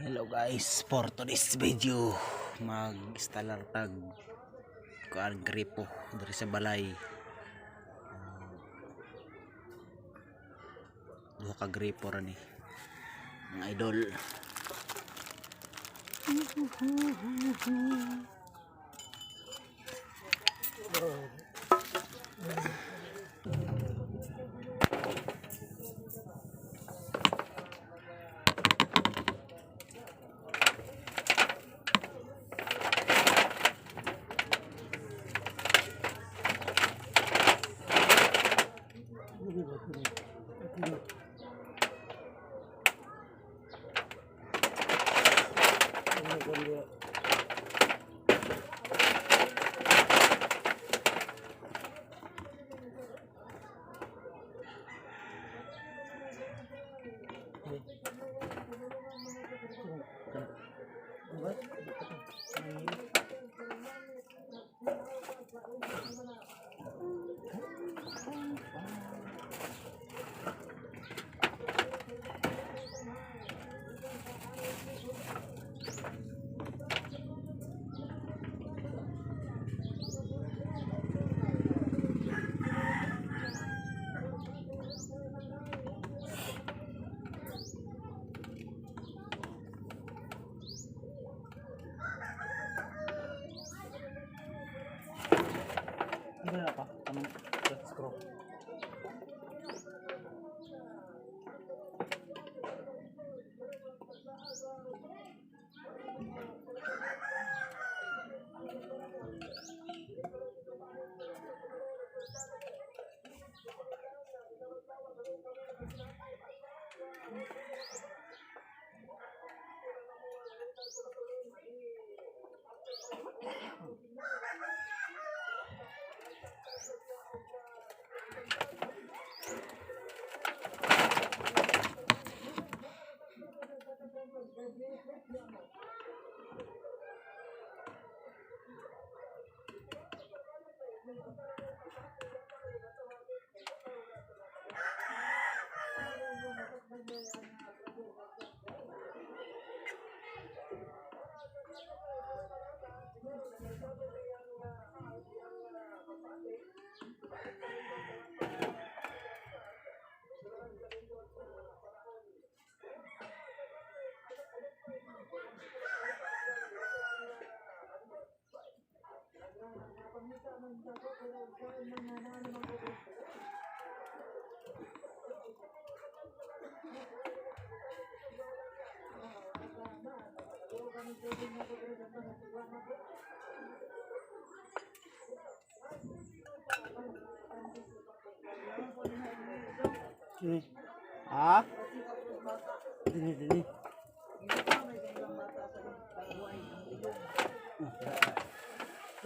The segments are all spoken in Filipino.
Hello guys, for today's video mag-installer tag kuan gripo dari sa balay. Duha ka gripo ra ni mga idol. Ini apa? Screw. Ini. Ah. Ini.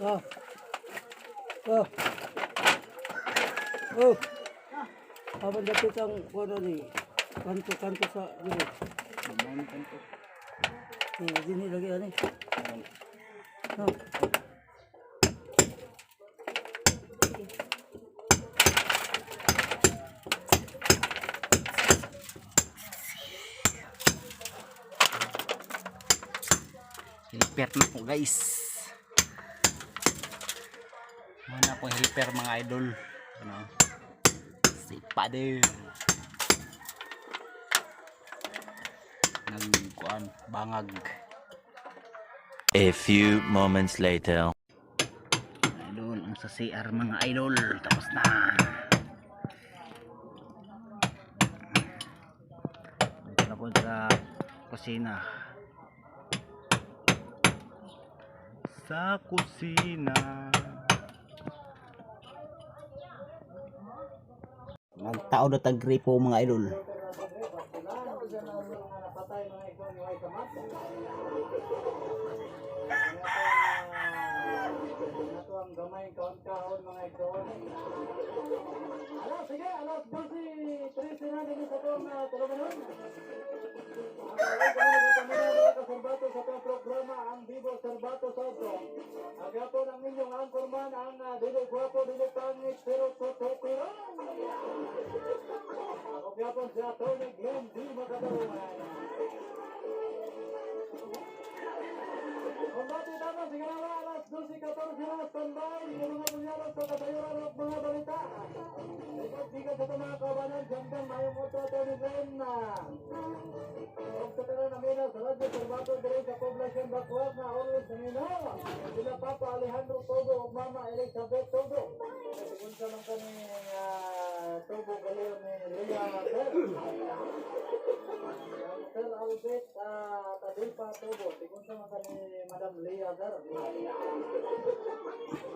Oh. Oh. Oh. Apa dapat ang kono ni? Kanto sa dili. Mana kanto? Ini lagi ani. Oh. Helper na po guys. Mana po helper mga idol. Ano? Si Pader. Nagkuan bangag. A few moments later. Idol, ang sa CR mga idol. Tapos na. Dito na po sa kusina. Sa kusina. Nagtao na tag-gripo mga idol. Gamay kaon-kaon mga idol. Sige, 12:13 na din sa tong tulumanon. Sa programa ang Vivo Serbato Soto. Agapon ang inyong anchorman ang dili gwapo, dili pangit, pero tututuran. Ako gyapon si Atty. Glenn D. Magadawan. Kumbati tama, sigarawa, alas 12:14 na, standby, yung mga bunyaran sa kasayuran at mga balita. Ikot-ikot sa mga kabanan, dyan mayong oto, Atty. Glenn na. Kung sa tanan namin sa radyo, Salvador Dere sa poblasyon Bacuag na always naminaw. Sila Papa Alejandro Togo o Mama Elizabeth Togo. Sigun sa lang kami Togo Galeo ni Lea Sir. Sir Albert Tadilpa Togo. Sigun sa lang kami Madam Lea Sir.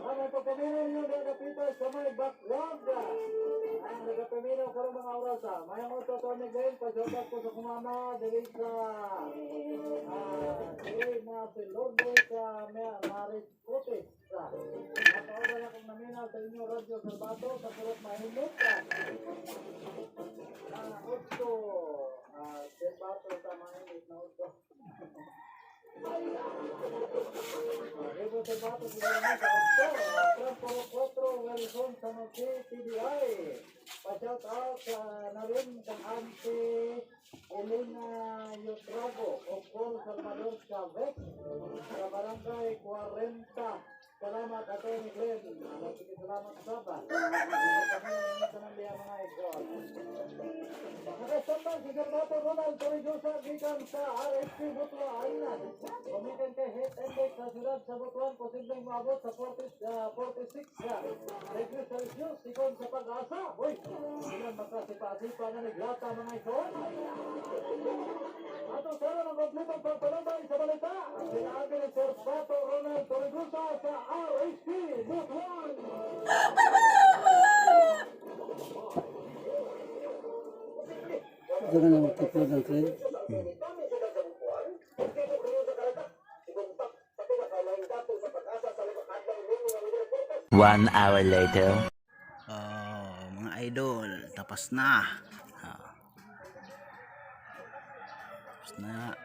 Maraming pagkaminaw nyo na kapita sa may Bacuag. Ang nagapaminaw ko mga orasa. Mayang oto Tony Glenn, pasokat ko sa kumama. Dere sa na si Lord Boy sa Maris Cotes. Nakaoda na kong naminaw sa inyo radyo Salvato sa Purot Mahimot. Otto Salvato sa Mahimot na Otto. Rebo Salvato sa Mahimot sa Otto. Tramporo 4 Wilson sa Noche TDI. Pa-shout out na rin kang Auntie Elena Yotrago o Paul Salvador Chavez sa barangay 40. Salamat Atty. Glenn. Sige, salamat Saba. Ito ng liya mga ikon. Nakasambang si Garbato Ronald Torrejosa gikan sa RSP Butuan. Kumikan kay Head Index sa siyudad sa Butuan. Posibleng maabot sa 46 degrees Celsius. Ikon sa pag-asa. Uy, ilan makasipa-asipa na naglata mga ikon. Ato sana ng kompletong pagpanabay sa balita. Sinabi ni Sir Bato Ronald Torrejosa sa RSP Butuan. Jangan nak upload ng thread. One hour later. Mga idol, tapos na. Tapos na.